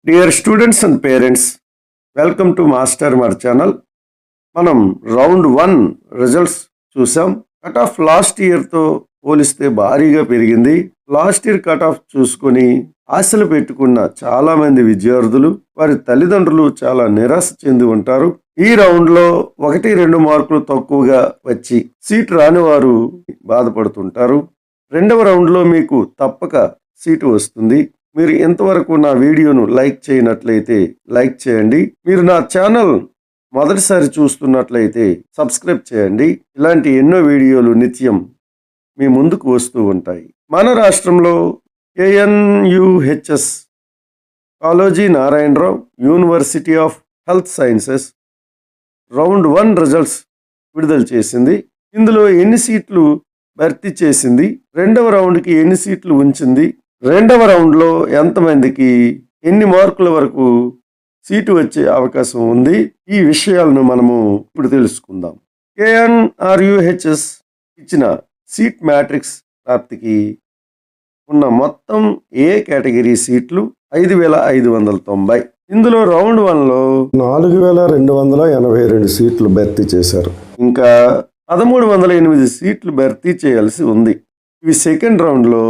Dear students and parents, welcome to Master Mar channel. మనం round 1 results చూసాం. Cut off last ఇయర్తో పోలిస్తే భారీగా పెరిగింది. లాస్ట్ ఇయర్ కట్ ఆఫ్ చూసుకొని ఆశలు పెట్టుకున్న చాలా మంది విద్యార్థులు వారి తల్లిదండ్రులు చాలా నిరాశ చెంది ఉంటారు. ఈ రౌండ్లో 1-2 మార్కులు తక్కువగా వచ్చి సీట్ రాని వారు బాధపడుతుంటారు. రెండవ రౌండ్లో మీకు తప్పక సీటు వస్తుంది. మీరు ఇంతవరకు నా వీడియోను లైక్ చేయనట్లయితే లైక్ చేయండి. మీరు నా ఛానల్ మొదటిసారి చూస్తున్నట్లయితే సబ్స్క్రైబ్ చేయండి. ఇలాంటి ఎన్నో వీడియోలు నిత్యం మీ ముందుకు వస్తూ ఉంటాయి. మన రాష్ట్రంలో KNUHS Kaloji Narayana Rao university of health sciences round 1 results విడుదల చేసింది. ఇందులో ఎన్ని సీట్లు భర్తీ చేసింది, రెండవ రౌండ్కి ఎన్ని సీట్లు ఉంచింది, రెండవ రౌండ్లో ఎంతమందికి ఎన్ని మార్కుల వరకు సీటు వచ్చే అవకాశం ఉంది, ఈ విషయాలను మనము ఇప్పుడు తెలుసుకుందాం. KNRUHS ఇచ్చిన సీట్ మ్యాట్రిక్స్ ప్రాప్తికి ఉన్న మొత్తం ఏ కేటగిరీ సీట్లు 5590. ఇందులో రౌండ్ 1లో 4282 సీట్లు భర్తీ చేశారు. ఇంకా 1308 సీట్లు భర్తీ చేయాల్సి ఉంది. ఇవి సెకండ్ రౌండ్లో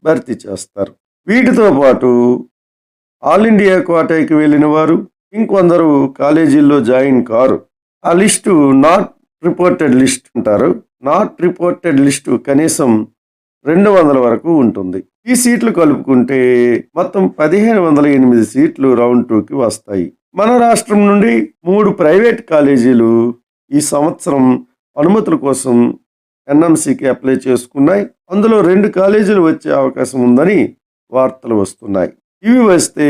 భర్తీ చేస్తారు. వీటితో పాటు ఆల్ ఇండియా కోటాకి వెళ్ళిన వారు ఇంకొందరు కాలేజీల్లో జాయిన్ కారు. ఆ లిస్టు నాట్ రిపోర్టెడ్ లిస్ట్ అంటారు. నాట్ రిపోర్టెడ్ లిస్టు కనీసం 200 వరకు ఉంటుంది. ఈ సీట్లు కలుపుకుంటే మొత్తం 1508 సీట్లు రౌండ్ 2కి వస్తాయి. మన రాష్ట్రం నుండి 3 ప్రైవేట్ కాలేజీలు ఈ సంవత్సరం అనుమతుల కోసం NMCకి అప్లై చేసుకున్నాయి. అందులో 2 కాలేజీలు వచ్చే అవకాశం ఉందని వార్తలు వస్తున్నాయి. ఇవి వస్తే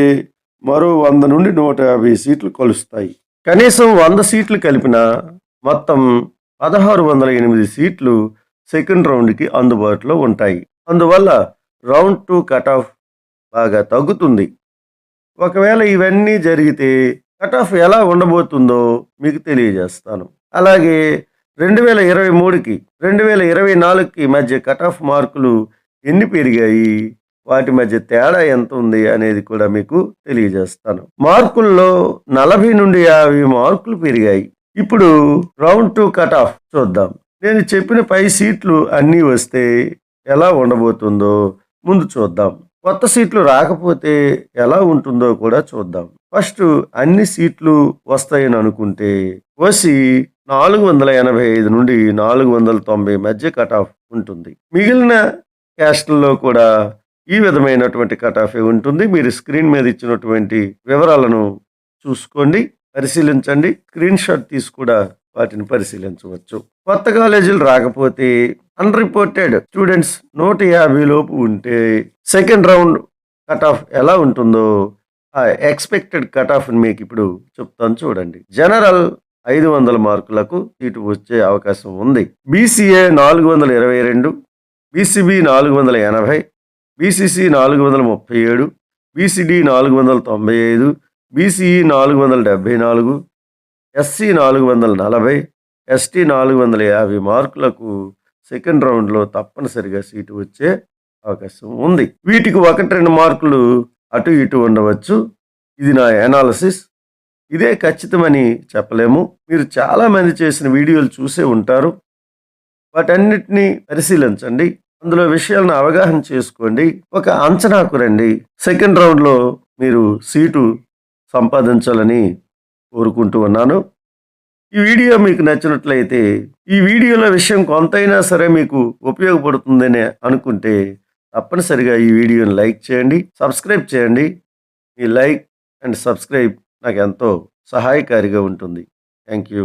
మరో 100 నుండి 150 సీట్లు కలుస్తాయి. కనీసం 100 సీట్లు కలిపిన మొత్తం 1608 సీట్లు సెకండ్ రౌండ్కి అందుబాటులో ఉంటాయి. అందువల్ల రౌండ్ 2 కట్ ఆఫ్ బాగా తగ్గుతుంది. ఒకవేళ ఇవన్నీ జరిగితే కట్ ఆఫ్ ఎలా ఉండబోతుందో మీకు తెలియజేస్తాను. అలాగే 2023కి 2024కి మధ్య కట్ ఆఫ్ మార్కులు ఎన్ని పెరిగాయి, వాటి మధ్య తేడా ఎంత ఉంది అనేది కూడా మీకు తెలియజేస్తాను. మార్కుల్లో 40 నుండి 50 మార్కులు పెరిగాయి. ఇప్పుడు రౌండ్ 2 కట్ ఆఫ్ చూద్దాం. నేను చెప్పిన పై సీట్లు అన్నీ వస్తే ఎలా ఉండబోతుందో ముందు చూద్దాం. కొత్త సీట్లు రాకపోతే ఎలా ఉంటుందో కూడా చూద్దాం. ఫస్ట్ అన్ని సీట్లు వస్తాయని అనుకుంటే ఓసీ 485 నుండి 490 మధ్య కట్ ఆఫ్ ఉంటుంది. మిగిలిన క్యాస్ట్లలో కూడా ఈ విధమైనటువంటి కట్ ఆఫ్ ఉంటుంది. మీరు స్క్రీన్ మీద ఇచ్చినటువంటి వివరాలను చూసుకోండి, పరిశీలించండి. స్క్రీన్ షాట్ తీసి కూడా వాటిని పరిశీలించవచ్చు. కొత్త కాలేజీలు రాకపోతే అన్రిపోర్టెడ్ స్టూడెంట్స్ 150 లోపు ఉంటే సెకండ్ రౌండ్ కట్ ఆఫ్ ఎలా ఉంటుందో ఆ ఎక్స్పెక్టెడ్ కట్ ఆఫ్ మీకు ఇప్పుడు చెప్తాను చూడండి. జనరల్ 500 మార్కులకు సీటు వచ్చే అవకాశం ఉంది. BCA 422, BCB 480, BCC 437, BCD 495, BCE 474, SC 440, ST 450 మార్కులకు సెకండ్ రౌండ్లో తప్పనిసరిగా సీటు వచ్చే అవకాశం ఉంది. వీటికి 1-2 మార్కులు అటు ఇటు ఉండవచ్చు. ఇది నా అనాలిసిస్. ఇదే ఖచ్చితమని చెప్పలేము. మీరు చాలామంది చేసిన వీడియోలు చూసే ఉంటారు. వాటన్నిటినీ పరిశీలించండి. అందులో విషయాలను అవగాహన చేసుకోండి. ఒక అంచనాకు రండి. సెకండ్ రౌండ్లో మీరు సీటు సంపాదించాలని కోరుకుంటూ ఉన్నాను. ఈ వీడియో మీకు నచ్చినట్లయితే, ఈ వీడియోలో విషయం కొంతైనా సరే మీకు ఉపయోగపడుతుందని అనుకుంటే తప్పనిసరిగా ఈ వీడియోని లైక్ చేయండి, సబ్స్క్రైబ్ చేయండి. మీ లైక్ అండ్ సబ్స్క్రైబ్ నాకు ఎంతో సహాయకారిగా ఉంటుంది. Thank you.